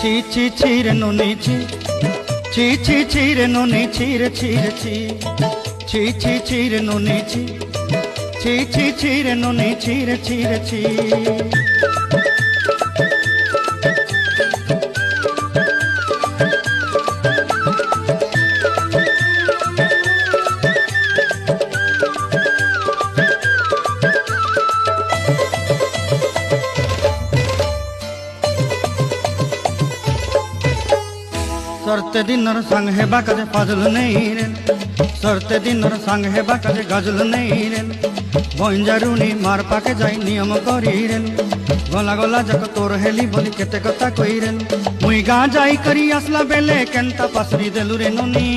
ছি ছি ছি রে নুনি ছি ছি ছি ছি রে নুনি ছি রে ছি রে ছি ছি ছি ছি রে নুনি ছি ছি ছি ছি রে নুনি ছি রে ছি রে ছি। सरते दिनर संग हेबा काजे फाजल नहीं रे सरते दिनर संग हेबा काजे गजल नहीं रे बंजारुनी मार पाके जाई नियम करी रे गला गला जक तोर हेली बोली केते कथा कई रे मुई गा जाई करी आसला बेले केनता पासरी देलु रे नुनी।